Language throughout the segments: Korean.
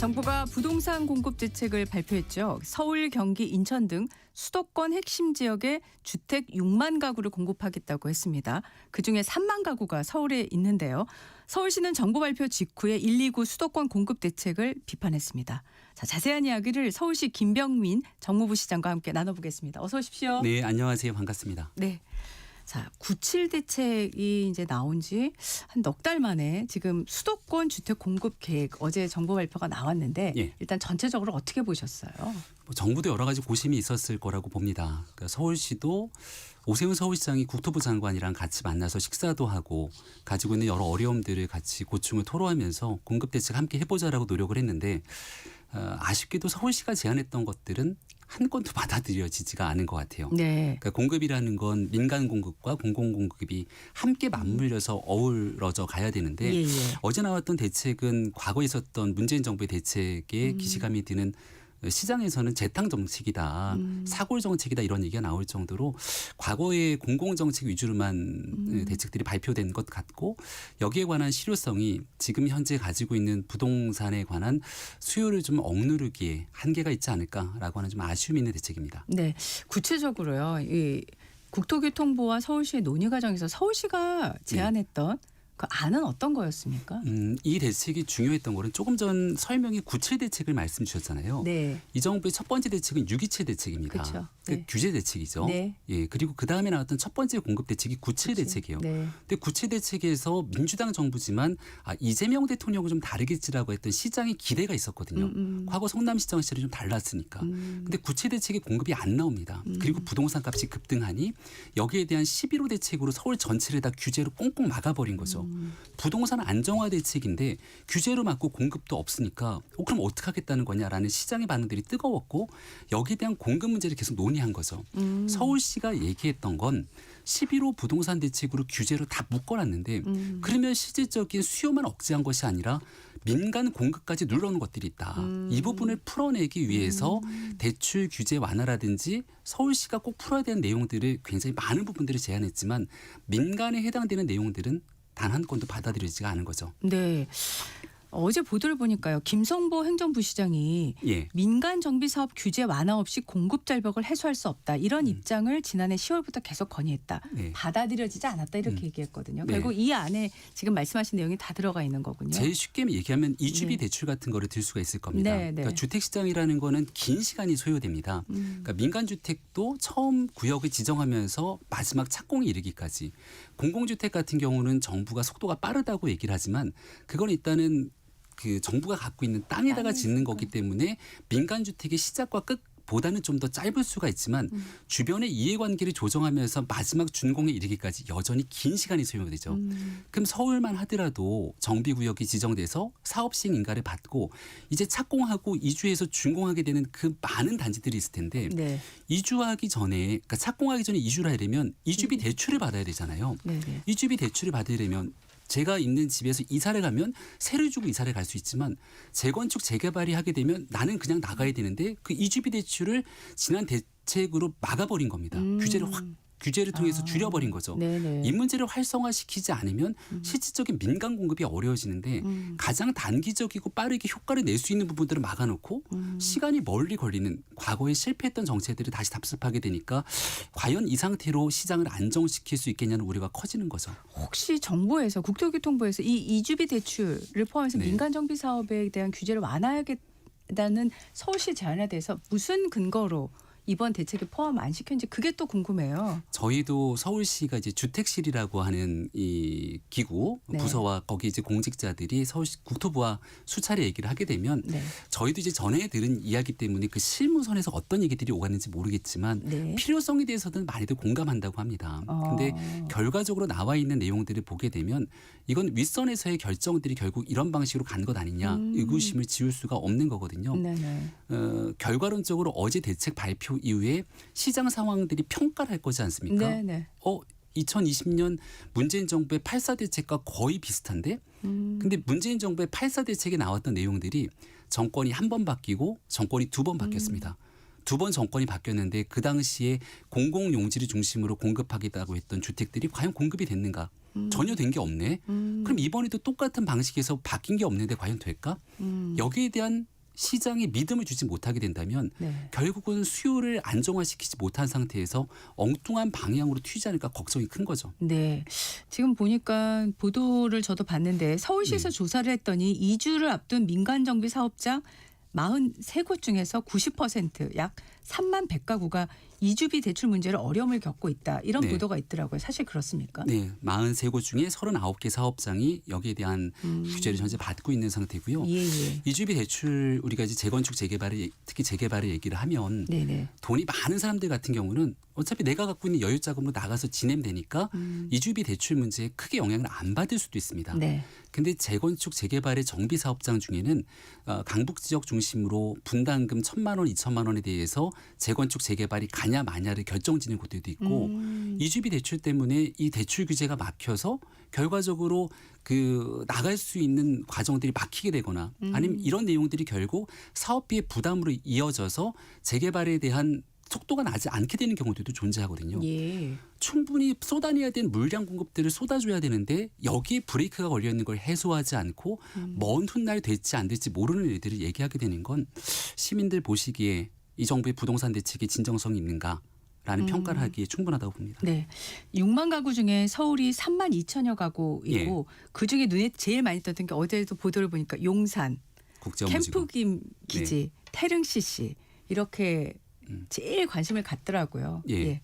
정부가 부동산 공급 대책을 발표했죠. 서울, 경기, 인천 등 수도권 핵심 지역에 주택 6만 가구를 공급하겠다고 했습니다. 그중에 3만 가구가 서울에 있는데요. 서울시는 정부 발표 직후에 129 수도권 공급 대책을 비판했습니다. 자, 자세한 이야기를 서울시 김병민 정무부 시장과 함께 나눠보겠습니다. 어서 오십시오. 네, 안녕하세요. 반갑습니다. 네. 자, 97 대책이 이제 나온 지 한 넉 달 만에 지금 수도권 주택 공급 계획 어제 정부 발표가 나왔는데 일단 전체적으로 어떻게 보셨어요? 정부도 여러 가지 고심이 있었을 거라고 봅니다. 그러니까 서울시도 오세훈 서울시장이 국토부 장관이랑 같이 만나서 식사도 하고 가지고 있는 여러 어려움들을 같이 고충을 토로하면서 공급 대책 함께 해보자라고 노력을 했는데 아쉽게도 서울시가 제안했던 것들은 한 건도 받아들여지지가 않은 것 같아요. 네. 그러니까 공급이라는 건 민간 공급과 공공 공급이 함께 맞물려서 어우러져 가야 되는데 어제 나왔던 대책은 과거에 있었던 문재인 정부의 대책에 기시감이 드는 시장에서는 재탕 정책이다, 사골 정책이다 이런 얘기가 나올 정도로 과거의 공공 정책 위주로만 대책들이 발표된 것 같고 여기에 관한 실효성이 지금 현재 가지고 있는 부동산에 관한 수요를 좀 억누르기에 한계가 있지 않을까라고 하는 좀 아쉬움이 있는 대책입니다. 네, 구체적으로요. 이 국토교통부와 서울시의 논의 과정에서 서울시가 제안했던 그 안은 어떤 거였습니까? 이 대책이 중요했던 거는 조금 전 설명이 97 대책을 말씀 주셨잖아요. 네. 이 정부의 첫 번째 대책은 627 대책입니다. 그렇죠. 그 규제 대책이죠. 네. 예, 그리고 그 다음에 나왔던 첫 번째 공급 대책이 97 대책이에요. 네. 근데 97 대책에서 민주당 정부지만 이재명 대통령은 좀 다르겠지라고 했던 시장의 기대가 있었거든요. 과거 성남시장 시절이 좀 달랐으니까. 근데 97 대책의 공급이 안 나옵니다. 그리고 부동산 값이 급등하니 여기에 대한 11호 대책으로 서울 전체를 다 규제로 꽁꽁 막아버린 거죠. 부동산 안정화 대책인데 규제로 막고 공급도 없으니까 그럼 어떻게 하겠다는 거냐라는 시장의 반응들이 뜨거웠고 여기에 대한 공급 문제를 계속 논의한 거죠. 서울시가 얘기했던 건 11호 부동산 대책으로 규제로 다 묶어놨는데 그러면 실질적인 수요만 억제한 것이 아니라 민간 공급까지 눌러놓은 것들이 있다. 이 부분을 풀어내기 위해서 대출 규제 완화라든지 서울시가 꼭 풀어야 되는 내용들을 굉장히 많은 부분들을 제안했지만 민간에 해당되는 내용들은 단 한 건도 받아들여지지가 않은 거죠. 네. 어제 보도를 보니까요. 김성보 행정부시장이 민간 정비 사업 규제 완화 없이 공급 절벽을 해소할 수 없다. 이런 입장을 지난해 10월부터 계속 건의했다. 받아들여지지 않았다. 이렇게 얘기했거든요. 결국 이 안에 지금 말씀하신 내용이 다 들어가 있는 거군요. 제일 쉽게 얘기하면 이주비 대출 같은 거를 들 수가 있을 겁니다. 그러니까 주택시장이라는 거는 긴 시간이 소요됩니다. 그러니까 민간주택도 처음 구역을 지정하면서 마지막 착공에 이르기까지 공공주택 같은 경우는 정부가 속도가 빠르다고 얘기를 하지만 그건 일단은 그 정부가 갖고 있는 땅에다가 짓는 거기 때문에 민간주택의 시작과 끝보다는 좀 더 짧을 수가 있지만 주변의 이해관계를 조정하면서 마지막 준공에 이르기까지 여전히 긴 시간이 소요되죠. 그럼 서울만 하더라도 정비구역이 지정돼서 사업시행 인가를 받고 이제 착공하고 이주해서 준공하게 되는 그 많은 단지들이 있을 텐데 이주하기 전에 그러니까 착공하기 전에 이주를 하려면 이주비 대출을 받아야 되잖아요. 이주비 대출을 받으려면 제가 있는 집에서 이사를 가면 세를 주고 이사를 갈 수 있지만 재건축 재개발이 하게 되면 나는 그냥 나가야 되는데 그 이주비 대출을 지난 대책으로 막아버린 겁니다. 규제를 통해서 줄여버린 거죠. 이 문제를 활성화시키지 않으면 실질적인 민간 공급이 어려워지는데 가장 단기적이고 빠르게 효과를 낼 수 있는 부분들을 막아놓고 시간이 멀리 걸리는 과거에 실패했던 정책들을 다시 답습하게 되니까 과연 이 상태로 시장을 안정시킬 수 있겠냐는 우려가 커지는 거죠. 혹시 정부에서 국토교통부에서 이 이주비 대출을 포함해서 민간 정비 사업에 대한 규제를 완화하겠다는 서울시 제안에 대해서 무슨 근거로 이번 대책에 포함 안 시켰는지 그게 또 궁금해요. 저희도 서울시가 이제 주택실이라고 하는 이 기구 부서와 거기 이제 공직자들이 서울시 국토부와 수차례 얘기를 하게 되면 저희도 이제 전에 들은 이야기 때문에 그 실무선에서 어떤 얘기들이 오갔는지 모르겠지만 필요성에 대해서는 많이들 공감한다고 합니다. 근데 결과적으로 나와 있는 내용들을 보게 되면 이건 윗선에서의 결정들이 결국 이런 방식으로 간 것 아니냐 의구심을 지울 수가 없는 거거든요. 결과론적으로 어제 대책 발표 이후에 시장 상황들이 평가를 할 거지 않습니까? 2020년 문재인 정부의 8.4 대책과 거의 비슷한데 근데 문재인 정부의 8.4 대책에 나왔던 내용들이 정권이 한 번 바뀌고 정권이 두 번 바뀌었습니다. 두 번 정권이 바뀌었는데 그 당시에 공공용지를 중심으로 공급하겠다고 했던 주택들이 과연 공급이 됐는가? 전혀 된 게 없네. 그럼 이번에도 똑같은 방식에서 바뀐 게 없는데 과연 될까? 여기에 대한 시장에 믿음을 주지 못하게 된다면 네. 결국은 수요를 안정화시키지 못한 상태에서 엉뚱한 방향으로 튀지 않을까 걱정이 큰 거죠. 네. 지금 보니까 보도를 저도 봤는데 서울시에서 조사를 했더니 2주를 앞둔 민간 정비 사업장 43곳 중에서 90%약 3만 100가구가 이주비 대출 문제로 어려움을 겪고 있다. 이런 네. 보도가 있더라고요. 사실 그렇습니까? 네, 43곳 중에 39개 사업장이 여기에 대한 규제를 현재 받고 있는 상태고요. 예. 이주비 대출 우리가 이제 재건축 재개발을 특히 재개발을 얘기를 하면 네네. 돈이 많은 사람들 같은 경우는 어차피 내가 갖고 있는 여유 자금으로 나가서 지내면 되니까 이주비 대출 문제에 크게 영향을 안 받을 수도 있습니다. 네. 근데 재건축 재개발의 정비 사업장 중에는 강북 지역 중심으로 분담금 1,000만 원, 2,000만 원에 대해서 재건축 재개발이 가냐 마냐를 결정지는 곳들도 있고 이주비 대출 때문에 이 대출 규제가 막혀서 결과적으로 그 나갈 수 있는 과정들이 막히게 되거나 아니면 이런 내용들이 결국 사업비의 부담으로 이어져서 재개발에 대한 속도가 나지 않게 되는 경우들도 존재하거든요. 예. 충분히 쏟아내야 되는 물량 공급들을 쏟아줘야 되는데 여기에 브레이크가 걸려 있는 걸 해소하지 않고 먼 훗날 될지 안 될지 모르는 일들을 얘기하게 되는 건 시민들 보시기에 이 정부의 부동산 대책이 진정성이 있는가라는 평가를 하기에 충분하다고 봅니다. 네. 6만 가구 중에 서울이 3만 2천여 가구이고 그중에 눈에 제일 많이 떴던 게 어제도 보도를 보니까 용산, 국제업무지구. 캠프김 기지, 태릉 CC 이렇게 제일 관심을 갖더라고요. 예.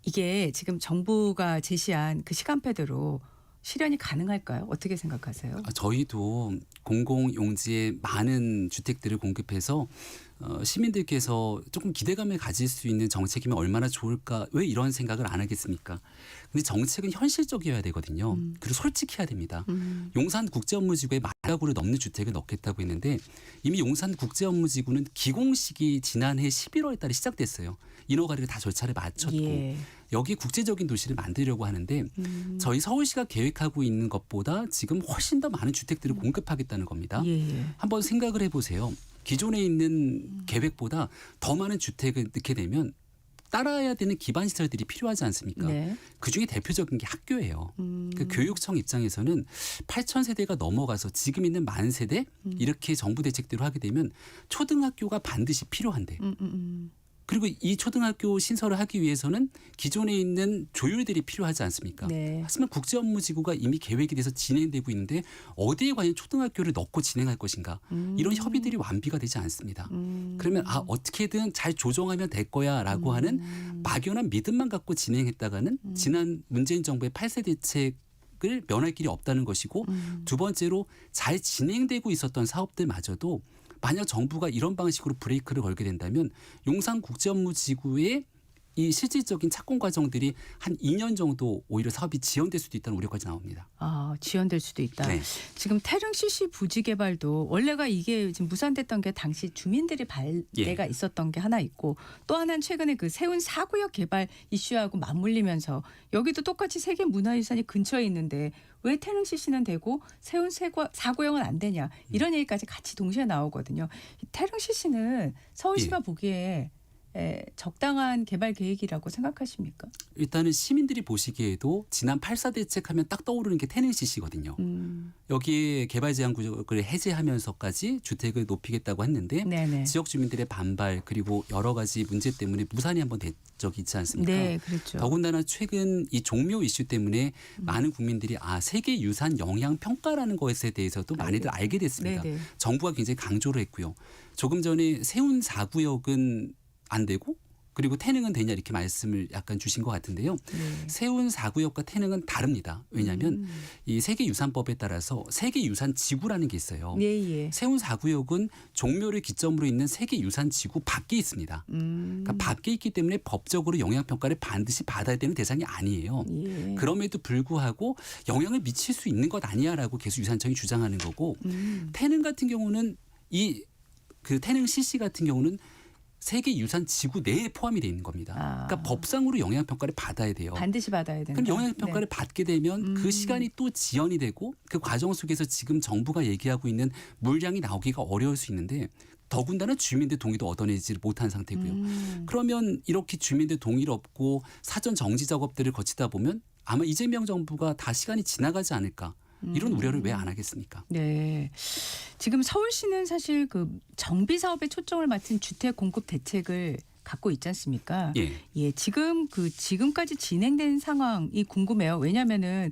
이게 지금 정부가 제시한 그 시간표대로 실현이 가능할까요? 어떻게 생각하세요? 저희도 공공용지에 많은 주택들을 공급해서 시민들께서 조금 기대감을 가질 수 있는 정책이면 얼마나 좋을까 왜 이런 생각을 안 하겠습니까? 근데 정책은 현실적이어야 되거든요. 그리고 솔직해야 됩니다. 용산 국제업무지구에 10,000가구를 넘는 주택을 넣겠다고 했는데 이미 용산 국제업무지구는 기공식이 지난해 11월 달에 시작됐어요. 인허가를 다 절차를 마쳤고 예. 여기 국제적인 도시를 만들려고 하는데 저희 서울시가 계획하고 있는 것보다 지금 훨씬 더 많은 주택들을 공급하겠다는 겁니다. 예. 한번 생각을 해보세요. 기존에 있는 계획보다 더 많은 주택을 넣게 되면 따라야 되는 기반 시설들이 필요하지 않습니까? 네. 그중에 대표적인 게 학교예요. 그 교육청 입장에서는 8,000세대가 넘어가서 지금 있는 10,000세대 이렇게 정부 대책대로 하게 되면 초등학교가 반드시 필요한데 그리고 이 초등학교 신설을 하기 위해서는 기존에 있는 조율들이 필요하지 않습니까? 네. 하지만 국제업무지구가 이미 계획이 돼서 진행되고 있는데 어디에 과연 초등학교를 넣고 진행할 것인가? 이런 협의들이 완비가 되지 않습니다. 그러면 어떻게든 잘 조정하면 될 거야라고 하는 막연한 믿음만 갖고 진행했다가는 지난 문재인 정부의 8세 대책을 면할 길이 없다는 것이고 두 번째로 잘 진행되고 있었던 사업들마저도 만약 정부가 이런 방식으로 브레이크를 걸게 된다면 용산국제업무지구의 이 실질적인 착공 과정들이 한 2년 정도 오히려 사업이 지연될 수도 있다는 우려까지 나옵니다. 지연될 수도 있다. 네. 지금 태릉 CC 부지 개발도 원래가 이게 지금 무산됐던 게 당시 주민들이 반대가 있었던 게 하나 있고 또 하나는 최근에 그 세운 4구역 개발 이슈하고 맞물리면서 여기도 똑같이 세계 문화유산이 근처에 있는데 왜 태릉 CC는 되고 세운 4구역은 안 되냐 이런 얘기까지 같이 동시에 나오거든요. 이 태릉 CC는 서울시가 보기에 적당한 개발 계획이라고 생각하십니까? 일단은 시민들이 보시기에도 지난 8.4 대책하면 딱 떠오르는 게 태릉 CC거든요. 여기에 개발 제한 구역을 해제하면서까지 주택을 높이겠다고 했는데 네네. 지역 주민들의 반발 그리고 여러 가지 문제 때문에 무산이 한번 된 적이 있지 않습니까? 네, 그렇죠. 더군다나 최근 이 종묘 이슈 때문에 많은 국민들이 세계유산 영향평가라는 것에 대해서도 많이들 알게 됐습니다. 네네. 정부가 굉장히 강조를 했고요. 조금 전에 세운 4구역은 안 되고 그리고 태릉은 되냐 이렇게 말씀을 약간 주신 것 같은데요. 네. 세운 4구역과 태릉은 다릅니다. 왜냐하면 이 세계유산법에 따라서 세계유산지구라는 게 있어요. 예. 세운 4구역은 종묘를 기점으로 있는 세계유산지구 밖에 있습니다. 그러니까 밖에 있기 때문에 법적으로 영향평가를 반드시 받아야 되는 대상이 아니에요. 예. 그럼에도 불구하고 영향을 미칠 수 있는 것 아니야라고 계속 유산청이 주장하는 거고 태릉 같은 경우는 그 태릉 CC 같은 경우는 세계유산지구 내에 포함이 돼 있는 겁니다. 그러니까 법상으로 영향평가를 받아야 돼요. 반드시 받아야 된다. 그럼 영향평가를 받게 되면 그 시간이 또 지연이 되고 그 과정 속에서 지금 정부가 얘기하고 있는 물량이 나오기가 어려울 수 있는데 더군다나 주민들 동의도 얻어내지 못한 상태고요. 그러면 이렇게 주민들 동의를 얻고 사전 정지 작업들을 거치다 보면 아마 이재명 정부가 다 시간이 지나가지 않을까. 이런 우려를 왜 안 하겠습니까? 네. 지금 서울시는 사실 그 정비 사업에 초점을 맞춘 주택 공급 대책을 갖고 있지 않습니까? 예. 예, 지금까지 진행된 상황이 궁금해요. 왜냐하면은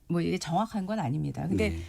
뭐 이게 정확한 건 아닙니다. 근데 네.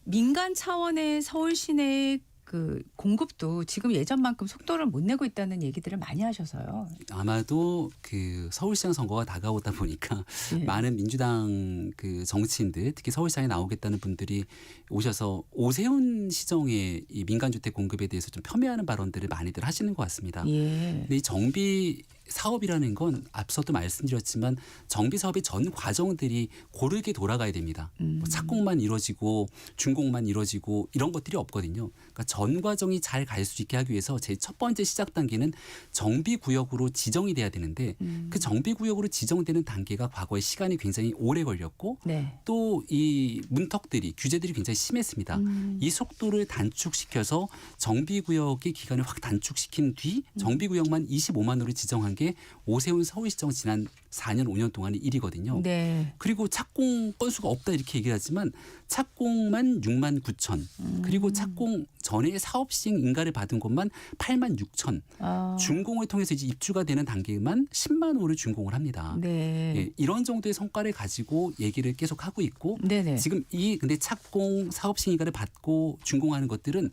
민간 차원의 서울 시내 그 공급도 지금 예전만큼 속도를 못 내고 있다는 얘기들을 많이 하셔서요. 아마도 그 서울시장 선거가 다가오다 보니까 예. 많은 민주당 그 정치인들, 특히 서울시장에 나오겠다는 분들이 오셔서 오세훈 시정의 이 민간주택 공급에 대해서 좀 폄훼하는 발언들을 많이들 하시는 것 같습니다. 예. 근데 이 정비 사업이라는 건 앞서도 말씀드렸지만 정비 사업의 전 과정들이 고르게 돌아가야 됩니다. 뭐 착공만 이루어지고 준공만 이루어지고 이런 것들이 없거든요. 그러니까 전 과정이 잘 갈 수 있게 하기 위해서 제 첫 번째 시작 단계는 정비 구역으로 지정이 돼야 되는데 그 정비 구역으로 지정되는 단계가 과거에 시간이 굉장히 오래 걸렸고 네. 또 이 문턱들이 규제들이 굉장히 심했습니다. 이 속도를 단축시켜서 정비 구역의 기간을 확 단축시킨 뒤 정비 구역만 25만호를 지정한 게 오세훈 서울시정 지난 4년 5년 동안의 일이거든요. 네. 그리고 착공 건수가 없다 이렇게 얘기를 하지만 착공만 6만 9천 그리고 착공 전에 사업 시행 인가를 받은 것만 8만 6천 준공을 통해서 이제 입주가 되는 단계만 10만 호를 준공을 합니다. 네. 예, 이런 정도의 성과를 가지고 얘기를 계속 하고 있고 네네. 지금 근데 착공 사업 시행 인가를 받고 준공하는 것들은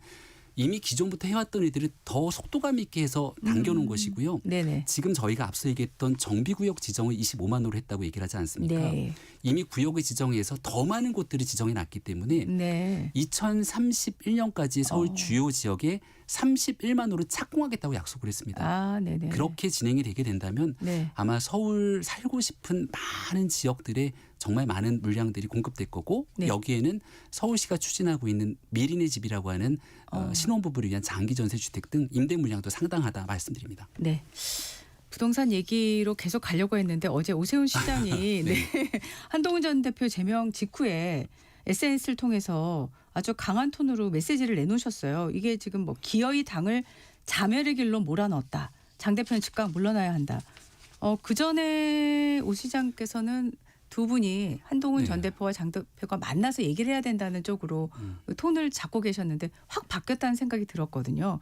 이미 기존부터 해왔던 일들을 더 속도감 있게 해서 당겨놓은 것이고요. 네네. 지금 저희가 앞서 얘기했던 정비구역 지정을 25만 호로 했다고 얘기를 하지 않습니까? 네. 이미 구역을 지정해서 더 많은 곳들을 지정해놨기 때문에 네. 2031년까지 서울 주요 지역에 31만 호를 착공하겠다고 약속을 했습니다. 아, 네네. 그렇게 진행이 되게 된다면 네. 아마 서울 살고 싶은 많은 지역들에 정말 많은 물량들이 공급될 거고 네. 여기에는 서울시가 추진하고 있는 미리네 집이라고 하는 신혼부부를 위한 장기 전세 주택 등 임대 물량도 상당하다 말씀드립니다. 네. 부동산 얘기로 계속 가려고 했는데 어제 오세훈 시장이 네. 한동훈 전 대표 제명 직후에 SNS를 통해서 아주 강한 톤으로 메시지를 내놓으셨어요. 이게 지금 뭐 기어이 당을 자멸의 길로 몰아넣었다. 장 대표는 즉각 물러나야 한다. 그 전에 오 시장께서는 두 분이 한동훈 네. 전 대표와 장 대표가 만나서 얘기를 해야 된다는 쪽으로 톤을 잡고 계셨는데 확 바뀌었다는 생각이 들었거든요.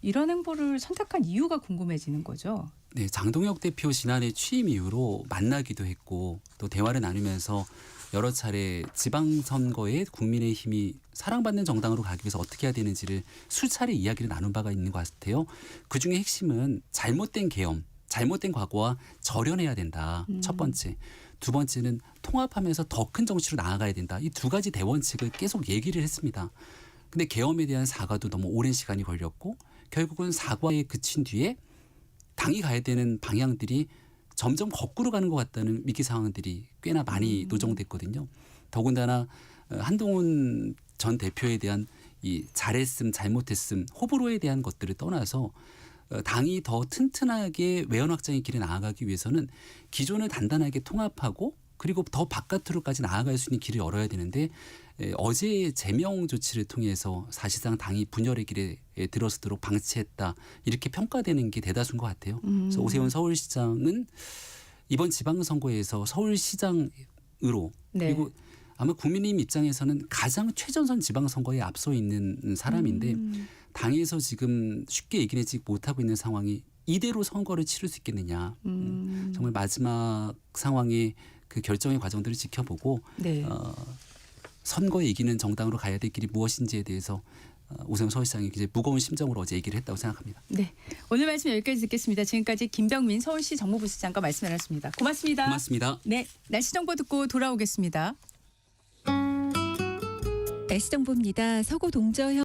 이런 행보를 선택한 이유가 궁금해지는 거죠. 네, 장동혁 대표 지난해 취임 이후로 만나기도 했고 또 대화를 나누면서 여러 차례 지방선거에 국민의힘이 사랑받는 정당으로 가기 위해서 어떻게 해야 되는지를 수차례 이야기를 나눈 바가 있는 것 같아요. 그중에 핵심은 잘못된 계엄, 잘못된 과거와 절연해야 된다. 첫 번째. 두 번째는 통합하면서 더 큰 정치로 나아가야 된다. 이 두 가지 대원칙을 계속 얘기를 했습니다. 근데 계엄에 대한 사과도 너무 오랜 시간이 걸렸고 결국은 사과에 그친 뒤에 당이 가야 되는 방향들이 점점 거꾸로 가는 것 같다는 위기 상황들이 꽤나 많이 노정됐거든요. 더군다나 한동훈 전 대표에 대한 이 잘했음 잘못했음 호불호에 대한 것들을 떠나서 당이 더 튼튼하게 외연 확장의 길에 나아가기 위해서는 기존을 단단하게 통합하고 그리고 더 바깥으로까지 나아갈 수 있는 길을 열어야 되는데 어제 제명 조치를 통해서 사실상 당이 분열의 길에 들어서도록 방치했다 이렇게 평가되는 게 대다수인 것 같아요. 그래서 오세훈 서울시장은 이번 지방선거에서 서울시장으로 네. 그리고 아마 국민의힘 입장에서는 가장 최전선 지방선거에 앞서 있는 사람인데 당에서 지금 쉽게 이겨내지 못하고 있는 상황이 이대로 선거를 치를 수 있겠느냐. 정말 마지막 상황에 그 결정의 과정들을 지켜보고 네. 선거에 이기는 정당으로 가야 될 길이 무엇인지에 대해서 오세훈 서울시장이 굉장히 무거운 심정으로 어제 얘기를 했다고 생각합니다. 네, 오늘 말씀 여기까지 듣겠습니다. 지금까지 김병민 서울시 정무부시장과 말씀 나눴습니다. 고맙습니다. 고맙습니다. 네, 날씨 정보 듣고 돌아오겠습니다. 날씨 정보입니다. 서구 동저형